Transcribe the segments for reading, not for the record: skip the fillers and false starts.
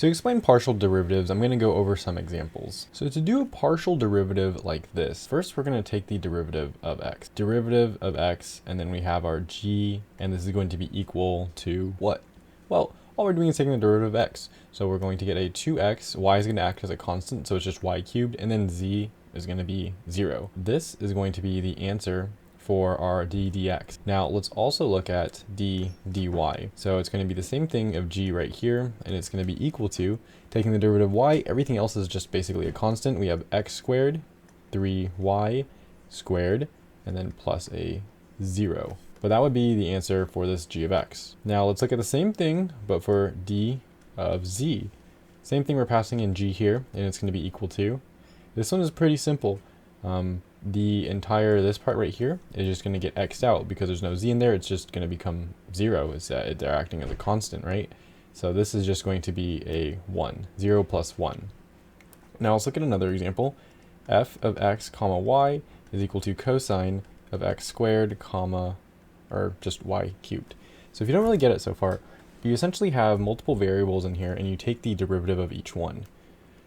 To explain partial derivatives, I'm going to go over some examples. So to do a partial derivative like this, first we're going to take the derivative of x. Derivative of x, and then we have our g, and this is going to be equal to what? Well, all we're doing is taking the derivative of x. So we're going to get a 2x, y is going to act as a constant, so it's just y cubed, and then z is going to be 0. This is going to be the answer for our d dx. Now let's also look at d dy. So it's going to be the same thing of g right here, and it's going to be equal to, taking the derivative of y, everything else is just basically a constant. We have x squared, 3y squared, and then plus a 0. But that would be the answer for this g of x. Now let's look at the same thing, but for d of z. Same thing, we're passing in g here, and it's going to be equal to, this one is pretty simple. The entire, this part right here is just going to get x'd out because there's no z in there. It's just going to become 0. It's they're acting as a constant, right? So this is just going to be a 1, 0 plus 1. Now let's look at another example. F of x comma y is equal to cosine of x squared comma, or just y cubed. So if you don't really get it so far, you essentially have multiple variables in here and you take the derivative of each one.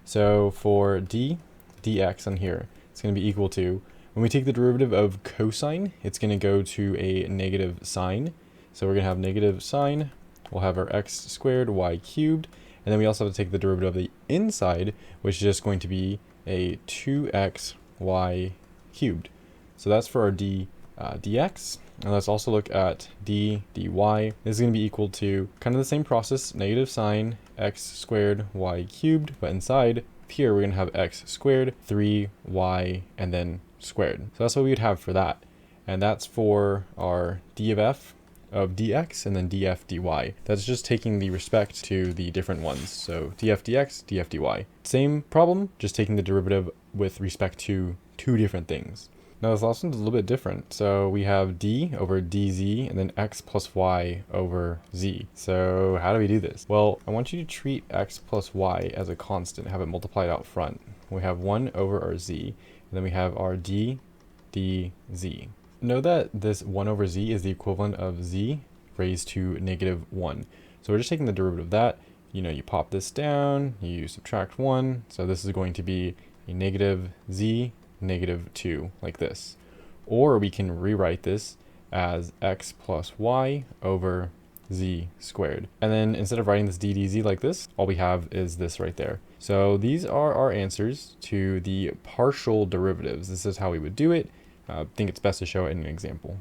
So for dx on here, it's going to be equal to, when we take the derivative of cosine, it's going to go to a negative sign. So we're going to have negative sign, we'll have our x squared y cubed, and then we also have to take the derivative of the inside, which is just going to be a 2x y cubed. So that's for our dx. And let's also look at dy. This is going to be equal to kind of the same process, negative sign, x squared y cubed, but inside here we're going to have x squared, 3y, and then squared. So that's what we would have for that. And that's for our d of f of dx, and then df dy. That's just taking the respect to the different ones. So df dx, df dy. Same problem, just taking the derivative with respect to two different things. Now this last one's a little bit different. So we have d over dz, and then x plus y over z. So how do we do this? Well, I want you to treat x plus y as a constant, have it multiplied out front. We have 1 over our z, and then we have our d dz. Know that this 1 over z is the equivalent of z raised to negative 1. So we're just taking the derivative of that. You pop this down, you subtract 1. So this is going to be a negative z negative 2, like this. Or we can rewrite this as x plus y over z squared. And then instead of writing this d dz like this, all we have is this right there. So these are our answers to the partial derivatives. This is how we would do it. I think it's best to show it in an example.